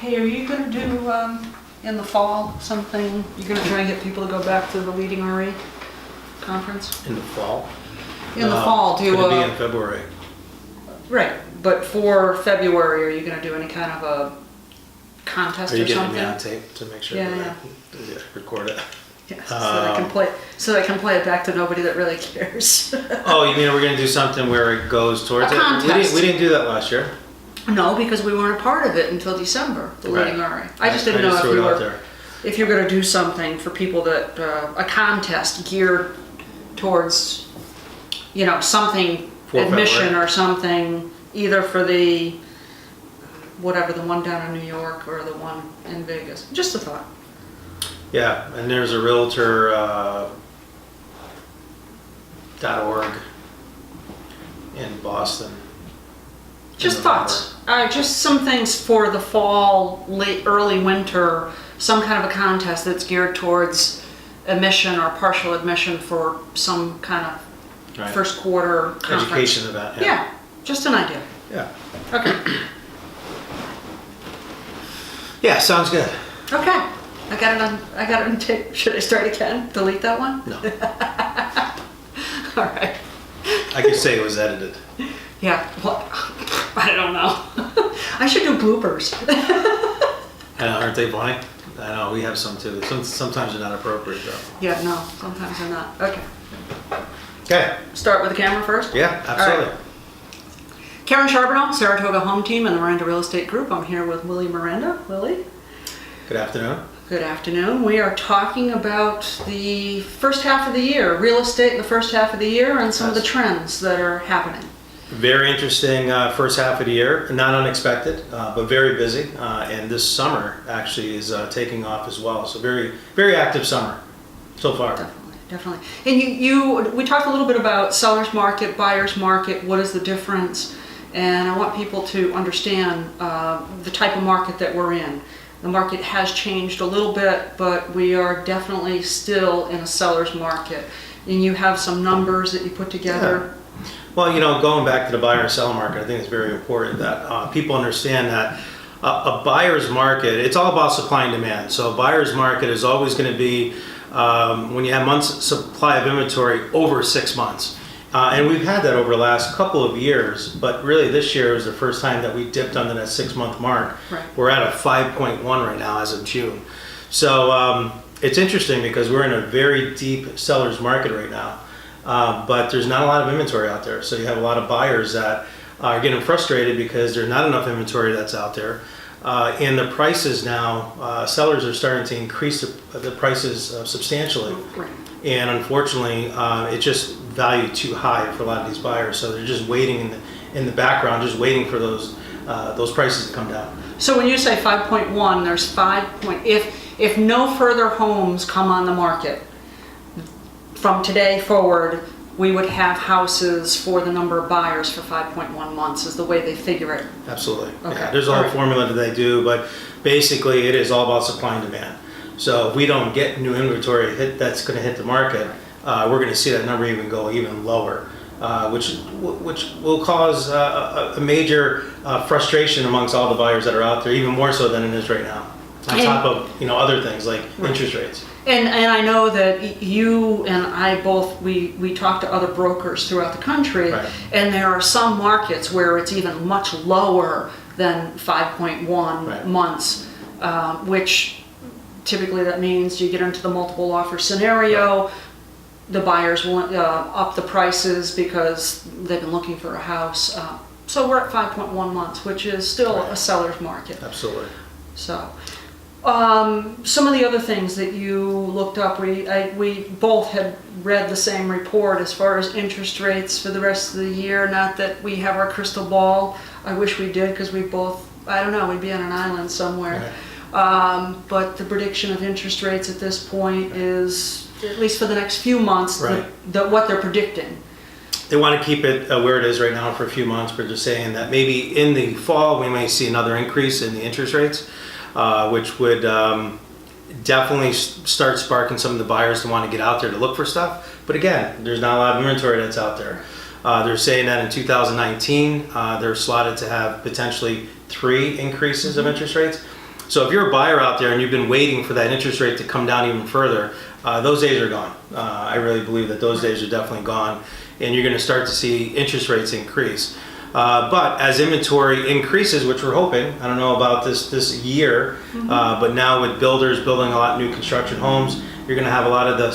Hey, are you gonna do, in the fall, something, you're gonna try and get people to go back to the Leading RE conference? In the fall? In the fall, do It's going to be in February. right, but for February, are you gonna do any kind of a contest Are you or getting something? me on tape to make sure Yeah, that I record it? Yes, so they can play it back to nobody that really cares. Oh, you mean we're going to do something where it goes towards A it? contest. We didn't do that last year. No, because we weren't a part of it until December, the Right. Leading RE. I just didn't know threw it out there. if you're gonna do something for people that, a contest geared towards, something, For admission February. or something, either for the, whatever, the one down in New York or the one in Vegas. Just a thought. Yeah, and there's a realtor .org in Boston. Just in thoughts. Just some things for the fall, late, early winter, some kind of a contest that's geared towards admission or partial admission for some kind of Right. first quarter conference. Education event. Yeah, just an idea. Yeah. Okay. Yeah, sounds good. Okay. I got it on tape. Should I start again? Delete that one? No, All right. I could say it was edited. Yeah. Well, I don't know. I should do bloopers. I know, aren't they funny? I know, we have some too. Sometimes they're not appropriate though. Yeah, no, sometimes they're not. Okay. Okay. Start with the camera first? Yeah, absolutely. All right. Karen Charbonneau, Saratoga Home Team and the Miranda Real Estate Group. I'm here with Willie Miranda. Willie? Good afternoon. Good afternoon. We are talking about the first half of the year, real estate in the first half of the year, and some of the trends that are happening. Very interesting first half of the year, not unexpected, but very busy. And this summer actually is taking off as well. So very, very active summer so far. Definitely. And we talked a little bit about seller's market, buyer's market, what is the difference? And I want people to understand the type of market that we're in. The market has changed a little bit, but we are definitely still in a seller's market. And you have some numbers that you put together. Yeah. Well, going back to the buyer and seller market, I think it's very important that people understand that a buyer's market, it's all about supply and demand. So a buyer's market is always going to be when you have months supply of inventory over 6 months. And we've had that over the last couple of years, but really this year was the first time that we dipped under that 6 month mark. Right. We're at a 5.1 right now as of June. So it's interesting because we're in a very deep seller's market right now, but there's not a lot of inventory out there. So you have a lot of buyers that are getting frustrated because there's not enough inventory that's out there. And the prices now, sellers are starting to increase the prices substantially. Right. And unfortunately, it's just valued too high for a lot of these buyers. So they're just waiting in the background, just waiting for those prices to come down. So when you say 5.1, there's if no further homes come on the market from today forward, we would have houses for the number of buyers for 5.1 months is the way they figure it. Absolutely. Okay. Yeah, there's a whole formula that they do, but basically it is all about supply and demand. So if we don't get new inventory that's going to hit the market, we're going to see that number even go even lower, which will cause a major frustration amongst all the buyers that are out there, even more so than it is right now. On top of other things like interest rates. And I know that you and I both, we talk to other brokers throughout the country, Right. and there are some markets where it's even much lower than 5.1 Right. months, which typically that means you get into the multiple offer scenario. Right. The buyers will up the prices because they've been looking for a house. So we're at 5.1 months, which is still Right. a seller's market. Absolutely. So, some of the other things that you looked up, we both had read the same report as far as interest rates for the rest of the year. Not that we have our crystal ball. I wish we did because we both, I don't know, we'd be on an island somewhere. Right. But the prediction of interest rates at this point is, at least for the next few months, Right. what they're predicting. They want to keep it where it is right now for a few months, but they're saying that maybe in the fall we may see another increase in the interest rates, which would definitely start sparking some of the buyers to want to get out there to look for stuff. But again, there's not a lot of inventory that's out there. They're saying that in 2019, they're slotted to have potentially 3 increases of interest rates. So if you're a buyer out there and you've been waiting for that interest rate to come down even further, those days are gone. I really believe that those days are definitely gone, and you're going to start to see interest rates increase. But as inventory increases, which we're hoping, I don't know about this year, but now with builders building a lot of new construction homes, you're going to have a lot of the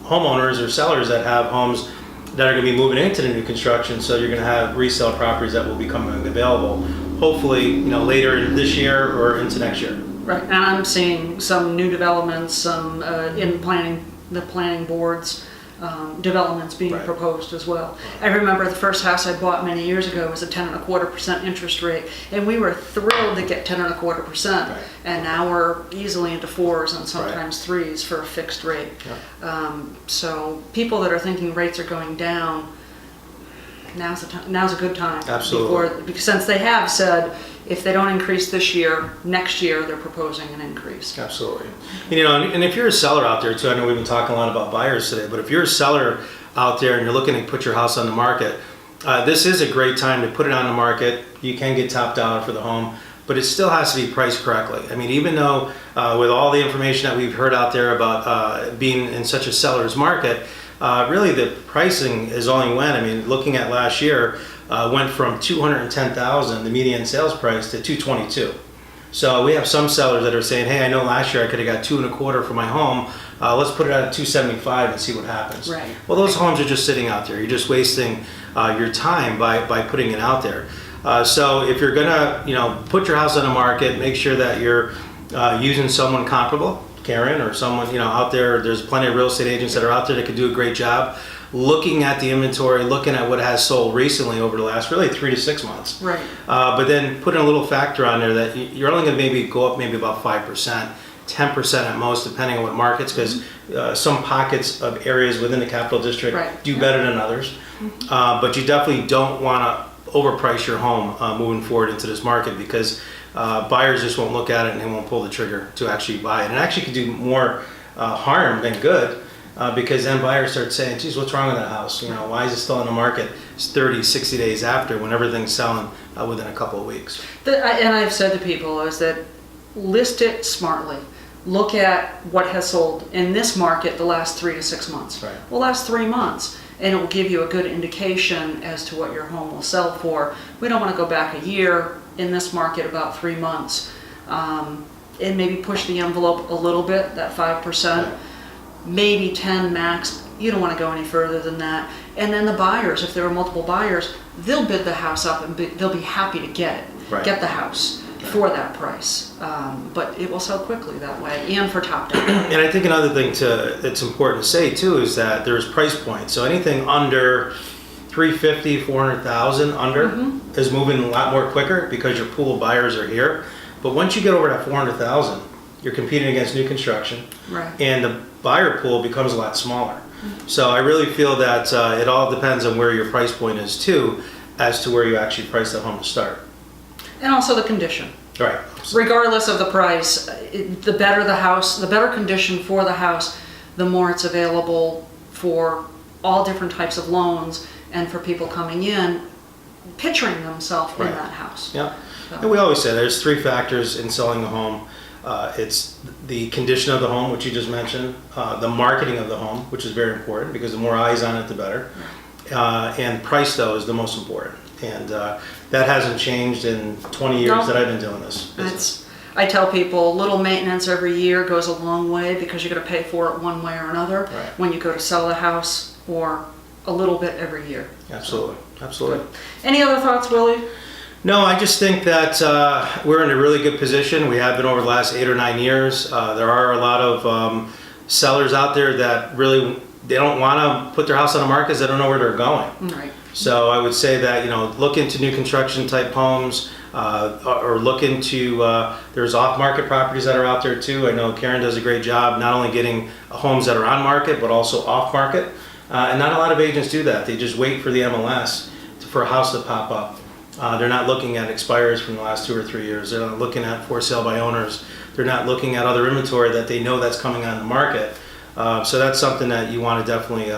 homeowners or sellers that have homes that are going to be moving into the new construction. So you're going to have resale properties that will be coming available, hopefully, later this year or into next year. Right, and I'm seeing some new developments, some in the planning boards. Developments being Right. proposed as well. I remember the first house I bought many years ago was a 10.25% interest rate, and we were thrilled to get 10.25%. Right. And now we're easily into 4s and sometimes 3s for a fixed rate. Yeah. So people that are thinking rates are going down, now's a good time. Absolutely. Because since they have said if they don't increase this year, next year they're proposing an increase. Absolutely. And if you're a seller out there too, I know we've been talking a lot about buyers today, but if you're a seller out there and you're looking to put your house on the market, this is a great time to put it on the market. You can get top dollar for the home, but it still has to be priced correctly. I mean, even though with all the information that we've heard out there about being in such a seller's market, really the pricing is only when, I mean, looking at last year, went from $210,000, the median sales price, to $222,000. So we have some sellers that are saying, hey, I know last year I could have got $225,000 for my home. Let's put it at $275,000 and see what happens. Right. Well, those homes are just sitting out there. You're just wasting your time by putting it out there. So if you're gonna, put your house on the market, make sure that you're using someone comparable, Karen, or someone, out there. There's plenty of real estate agents that are out there that can do a great job looking at the inventory, looking at what has sold recently over the last really 3 to 6 months. Right. But then putting a little factor on there that you're only going to maybe go up maybe about 5%, 10% at most, depending on what markets, because some pockets of areas within the capital district do better than others. But you definitely don't want to overprice your home moving forward into this market, because buyers just won't look at it and they won't pull the trigger to actually buy it. And it actually could do more harm than good. Because then buyers start saying, geez, what's wrong with that house? Why is it still on the market 30, 60 days after when everything's selling within a couple of weeks? And I've said to people is that list it smartly. Look at what has sold in this market the last 3 to 6 months. Right. Well, last 3 months. And it will give you a good indication as to what your home will sell for. We don't want to go back a year in this market, about 3 months, and maybe push the envelope a little bit, that 5%. Right. Maybe 10 max. You don't want to go any further than that. And then the buyers, if there are multiple buyers, they'll bid the house up and they'll be happy to get it, get the house for that price. But it will sell quickly that way, and for top down. And I think another thing that's important to say too is that there's price points. So anything under 350, 400,000 under is moving a lot more quicker because your pool of buyers are here. But once you get over that 400,000, you're competing against new construction, and the buyer pool becomes a lot smaller. So I really feel that it all depends on where your price point is too, as to where you actually price the home to start. And also the condition. Right. Regardless of the price, the better the house, the better condition for the house, the more it's available for all different types of loans and for people coming in, picturing themselves in that house. Yeah. So. And we always say there's 3 factors in selling a home. It's the condition of the home, which you just mentioned, the marketing of the home, which is very important because the more eyes on it, the better. And price, though, is the most important. And that hasn't changed in 20 years that I've been doing this business. I tell people little maintenance every year goes a long way because you're going to pay for it one way or another when you go to sell a house, or a little bit every year. Absolutely. Absolutely. Good. Any other thoughts, Willie? No, I just think that we're in a really good position. We have been over the last 8 or 9 years. There are a lot of sellers out there that really, they don't want to put their house on the market because they don't know where they're going. Right. So I would say that, look into new construction type homes, or look into, there's off-market properties that are out there too. I know Karen does a great job not only getting homes that are on market, but also off-market. And not a lot of agents do that. They just wait for the MLS for a house to pop up. They're not looking at expires from the last 2 or 3 years. They're not looking at for sale by owners. They're not looking at other inventory that they know that's coming on the market. So that's something that you want to definitely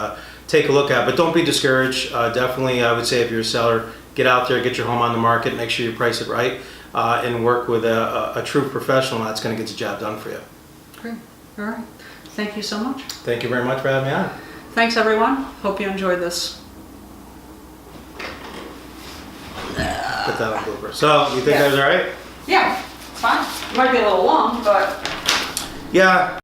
take a look at. But don't be discouraged. Definitely, I would say if you're a seller, get out there, get your home on the market, make sure you price it right. and work with a true professional that's going to get the job done for you. Great. All right. Thank you so much. Thank you very much for having me on. Thanks, everyone. Hope you enjoyed this. Put that on blooper. So, you think that was all right? Yeah, it's fine. It might be a little long, but... Yeah.